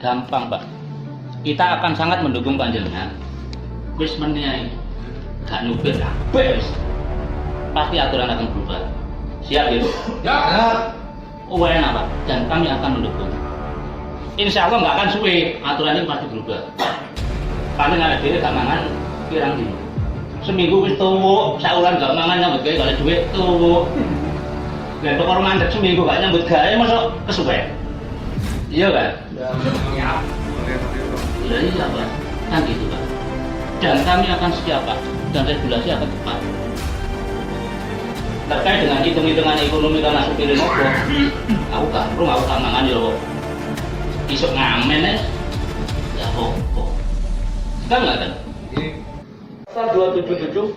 gampang Pak. Kita akan sangat mendukung panjenengan. Wis meneh gak nyupir kabeh wis. Pasti aturan akan berubah. Siap ya? Ya. Enak Pak, dan kami akan mendukung. Insya Allah nggak akan suwe, aturan ini pasti berubah. Kami nggak ada diri gak mangan pirang dino. Seminggu wis tuwuk, saulan gak mangan nyambut gawe kalau duit tuwuk. Dan perkara mandek seminggu gak nyambut gawe masuk kesuwe. Iya kan? Ya. Ya iya Pak, kan gitu Pak. Dan kami akan siap Pak, dan regulasi akan tepat. Terkait dengan hitung-hitungan ekonomi karena supir mobil, aku tak mangan ya kok. Isuk ngamen ya kok. Kan nggak kan? Pasal 277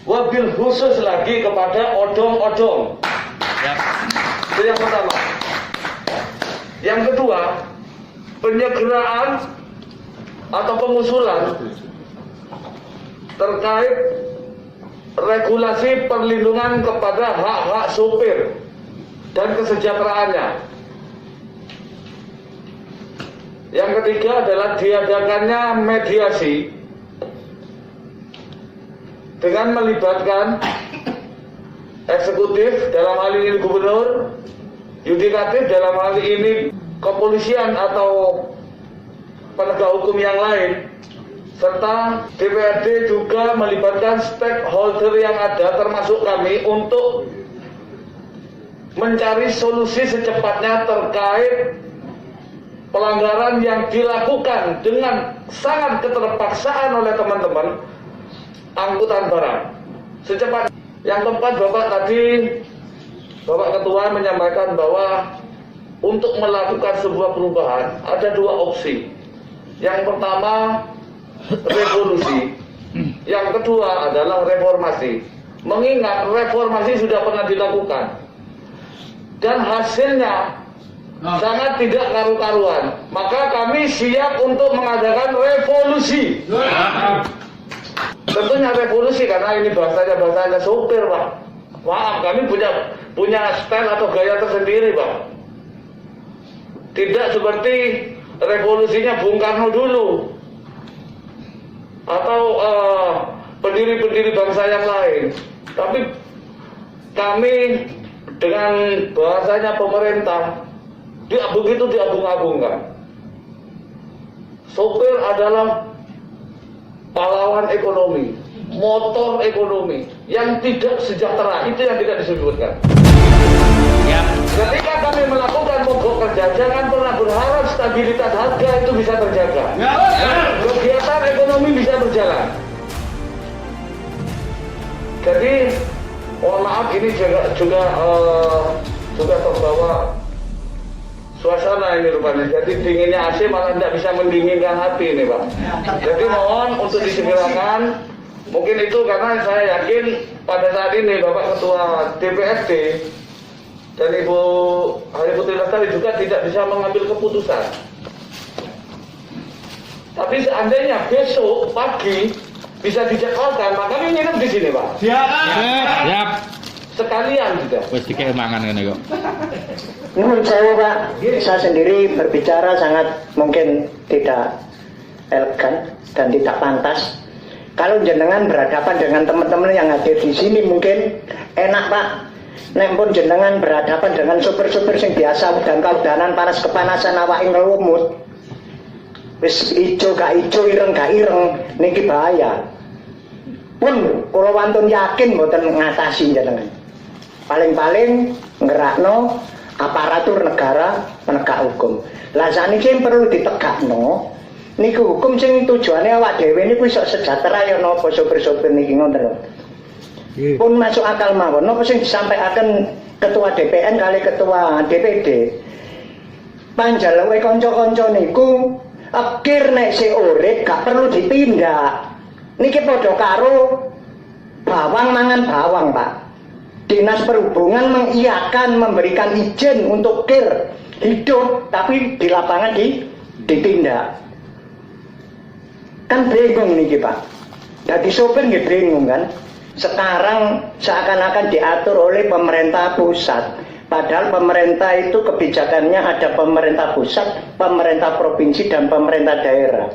wabil khusus lagi kepada odong-odong. Ya. Itu yang pertama. Yang kedua, penyegeraan atau pengusulan terkait regulasi perlindungan kepada hak-hak supir dan kesejahteraannya. Yang ketiga adalah diadakannya mediasi dengan melibatkan eksekutif, dalam hal ini gubernur, yudikatif, dalam hal ini kepolisian atau penegak hukum yang lain, serta DPRD juga melibatkan stakeholder yang ada termasuk kami untuk mencari solusi secepatnya terkait pelanggaran yang dilakukan dengan sangat keterpaksaan oleh teman-teman angkutan barang. Secepat yang tempat Bapak Ketua menyampaikan bahwa untuk melakukan sebuah perubahan ada dua opsi. Yang pertama revolusi, yang kedua adalah reformasi. Mengingat reformasi sudah pernah dilakukan dan hasilnya sangat tidak karu-karuan, maka kami siap untuk mengadakan revolusi. Tentunya revolusi karena ini bahasanya sopir Pak. Maaf, kami punya style atau gaya tersendiri Pak. Tidak seperti revolusinya Bung Karno dulu atau pendiri-pendiri bangsa yang lain. Tapi kami dengan bahasanya pemerintah begitu diagung-agungkan. Sopir adalah pahlawan ekonomi, motor ekonomi yang tidak sejahtera, itu yang tidak disebutkan. Ya. Ketika kami melakukan mogok kerja, jangan pernah berharap stabilitas harga itu bisa terjaga. Kegiatan ekonomi bisa berjalan. Jadi, mohon maaf ini juga terbawa suasana ini rupanya. Jadi dinginnya AC malah tidak bisa mendinginkan hati ini Pak. Jadi mohon untuk disegerakan. Mungkin itu karena saya yakin pada saat ini Bapak Ketua DPRD dan Ibu Hari Putri Lestari juga tidak bisa mengambil keputusan. Tapi seandainya besok pagi bisa dijadwalkan, maka kami nginep di sini Pak. Siap. Sekalian juga. Wes dikek mangan ngene kok. Menurut saya Pak, saya sendiri berbicara sangat mungkin tidak elegan dan tidak pantas. Kalau jenengan berhadapan dengan teman-teman yang hadir di sini mungkin enak Pak. Nek pun jenengan berhadapan dengan sopir-sopir yang biasa udan-udanan panas kepanasan awake ngelumut. Wis ijo gak ijo, ireng gak ireng, niki bahaya. Pun kula wantun yakin mboten ngatasi jenengan. Paling-paling ngerakno aparatur negara penegak hukum. Lah saniki perlu ditegakno niku hukum sing tujuane awak dhewe niku iso sejahtera ya napa sopir-sopir niki ngoten lho. Pun masuk akal mawon napa sing disampaikan ketua DPN kali ketua DPD. Panjaluke kanca-kanca niku akhir nek sik urip gak perlu ditindak. Niki padha karo bawang mangan bawang, Pak. Dinas Perhubungan mengiyakan memberikan izin untuk kir hidup, tapi di lapangan ditindak. Kan bingung nih Pak. Jadi sopir nggak bingung kan. Sekarang seakan-akan diatur oleh pemerintah pusat. Padahal pemerintah itu kebijakannya ada pemerintah pusat, pemerintah provinsi, dan pemerintah daerah.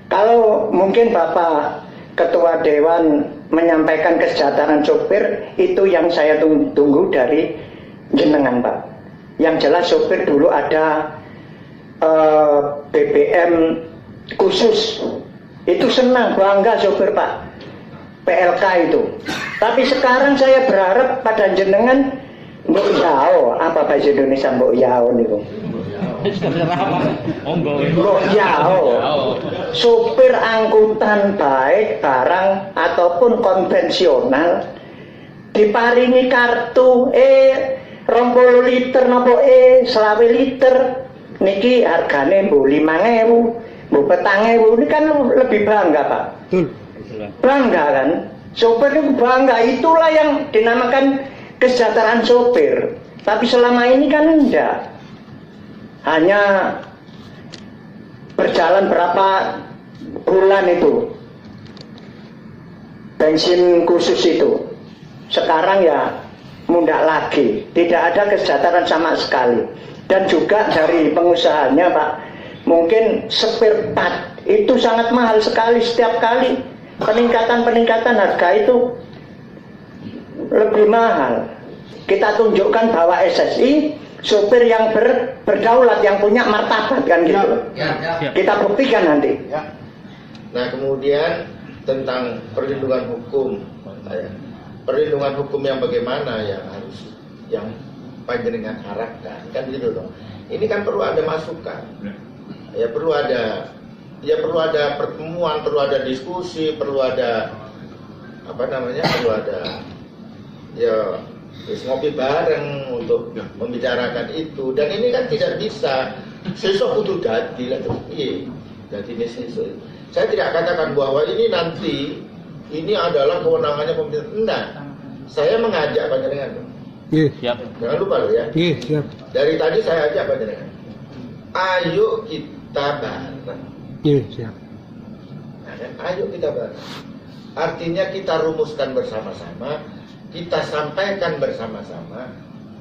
Kalau mungkin Bapak Ketua Dewan menyampaikan kesejahteraan sopir, itu yang saya tunggu dari jenengan Pak. Yang jelas sopir dulu ada BBM khusus, itu senang, bangga sopir Pak, PLK itu. Tapi sekarang saya berharap pada jenengan mbok yao, apa bahasa Indonesia mbok yao niku? Mbok yao. Sopir angkutan baik barang ataupun konvensional diparingi kartu 20 liter napa 20 liter niki hargane mbok 5.000, mbok 4.000. Ini kan lebih bangga Pak. Bangga kan? Sopir itu bangga, itulah yang dinamakan kesejahteraan sopir. Tapi selama ini kan enggak. Hanya berjalan berapa bulan itu bensin khusus itu. Sekarang ya mundak lagi, tidak ada kesejahteraan sama sekali. Dan juga dari pengusahanya Pak, mungkin spare part itu sangat mahal sekali. Setiap kali peningkatan harga itu lebih mahal. Kita tunjukkan bahwa SSI sopir yang berdaulat, yang punya martabat kan gitu. Kita buktikan nanti. Nah kemudian tentang perlindungan hukum, perlindungan hukum yang bagaimana yang panjenengan harapkan kan gitu loh. Ini kan perlu ada masukan, perlu ada pertemuan, perlu ada diskusi, perlu ada perlu ada ngopi bareng untuk membicarakan itu. Dan ini kan tidak bisa sesok kudu dadi lah tuh. Jadi ini sesok. Saya tidak katakan bahwa ini nanti ini adalah kewenangannya pemerintah. Enggak. Saya mengajak panjenengan. Siap. Jangan lupa loh ya. Siap. Dari tadi saya ajak panjenengan. Ayo kita bareng. Siap. Nah, kan? Ayo kita bareng. Artinya kita rumuskan bersama-sama, kita sampaikan bersama-sama,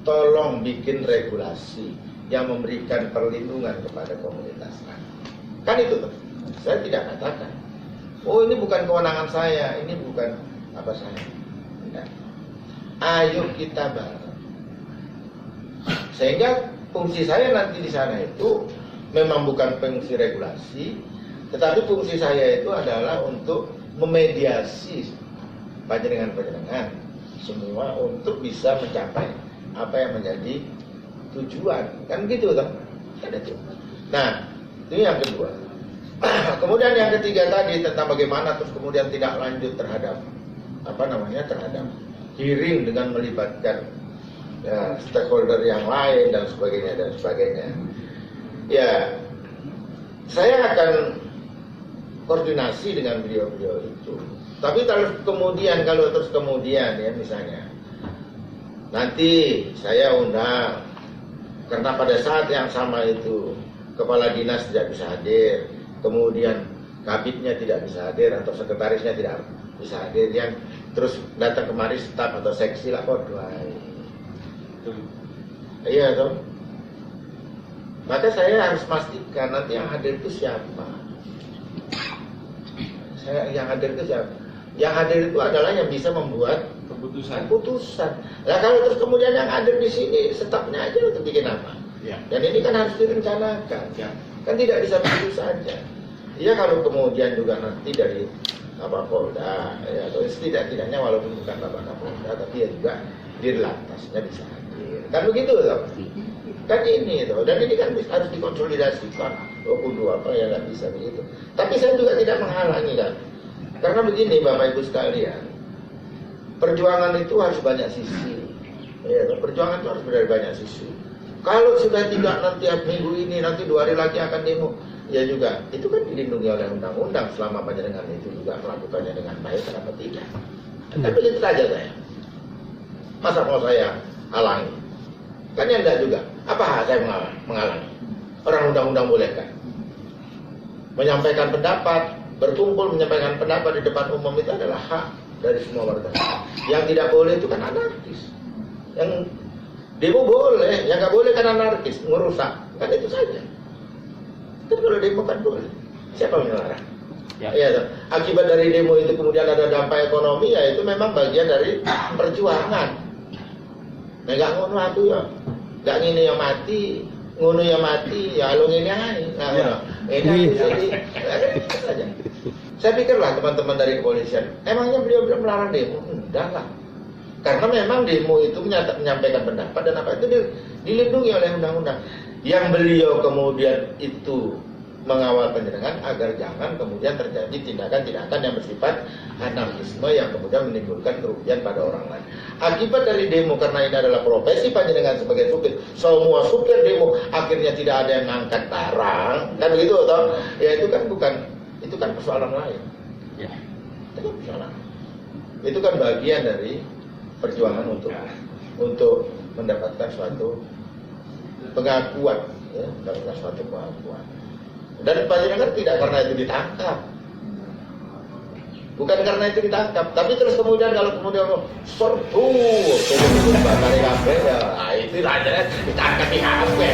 tolong bikin regulasi yang memberikan perlindungan kepada komunitas. Kan itu tuh. Saya tidak katakan, oh ini bukan kewenangan saya, ini bukan apa saya. Tidak. Ayo kita bareng. Sehingga fungsi saya nanti di sana itu memang bukan fungsi regulasi, tetapi fungsi saya itu adalah untuk memediasi panjenengan-panjenengan semua untuk bisa mencapai apa yang menjadi tujuan. Kan gitu toh? Kan itu. Nah, itu yang kedua. Kemudian yang ketiga tadi tentang bagaimana terus kemudian tidak lanjut terhadap terhadap hearing dengan melibatkan stakeholder yang lain dan sebagainya. Ya, saya akan koordinasi dengan beliau-beliau itu. Tapi kalau terus kemudian ya misalnya nanti saya undang karena pada saat yang sama itu kepala dinas tidak bisa hadir, kemudian kabitnya tidak bisa hadir atau sekretarisnya tidak bisa hadir, yang terus datang kemari staf atau seksi lah podo. Iya toh. Maka saya harus pastikan nanti yang hadir itu siapa. Yang hadir itu siapa? Yang hadir itu adalah yang bisa membuat keputusan. Nah kalau terus kemudian yang hadir di sini stafnya aja untuk bikin apa? Ya. Dan ini kan harus direncanakan. Ya. Kan tidak bisa begitu saja. Iya kalau kemudian juga nanti dari Kapolda, ya, atau setidaknya walaupun bukan Bapak Kapolda, tapi ya juga Dirlantasnya bisa hadir. Kan begitu loh. Kan ini loh. Dan ini kan harus dikonsolidasikan. 22 apa ya nggak bisa begitu. Tapi saya juga tidak menghalangi kan. Karena begini Bapak Ibu sekalian, perjuangan itu harus banyak sisi. Ya, perjuangan itu harus dari banyak sisi. Kalau sudah tidak nanti minggu ini, nanti 2 hari lagi akan demo, ya juga itu kan dilindungi oleh undang-undang selama panjenengan itu juga melakukannya dengan baik kenapa tidak? Tapi itu saja saya. Masa mau saya halangi? Kan ya enggak juga. Apa saya menghalangi? Orang undang-undang bolehkan menyampaikan pendapat, berkumpul menyampaikan pendapat di depan umum itu adalah hak dari semua warga. Yang tidak boleh itu kan anarkis. Yang Demo boleh, yang nggak boleh kan anarkis, ngerusak, kan itu saja. Tapi kalau demo kan boleh, siapa yang melarang? Ya. Ya, akibat dari demo itu kemudian ada dampak ekonomi, ya itu memang bagian dari perjuangan. Nah, nggak ngono aku ya, nggak ngini yang mati, ngono yang mati, ya lo ngini aja, nggak ngono. Ini saja. Saya pikirlah teman-teman dari kepolisian, emangnya beliau melarang demo? Enggak lah. Karena memang demo itu menyampaikan pendapat dan apa itu dilindungi oleh undang-undang. Yang beliau kemudian itu mengawal penyerangan agar jangan kemudian terjadi tindakan-tindakan yang bersifat anarkisme yang kemudian menimbulkan kerugian pada orang lain. Akibat dari demo, karena ini adalah profesi panjenengan sebagai supir, semua supir demo akhirnya tidak ada yang ngangkat barang, kan begitu toh? Ya itu kan bukan, itu kan persoalan lain. Ya. Itu kan persoalan. Itu kan bagian dari perjuangan untuk mendapatkan suatu pengakuan, ya, mendapatkan suatu pengakuan. Dan panjenengan tidak karena itu ditangkap, bukan karena itu ditangkap, tapi terus kemudian kalau kemudian serbu, kemudian bakar kafe, ya itu aja ditangkap di kafe.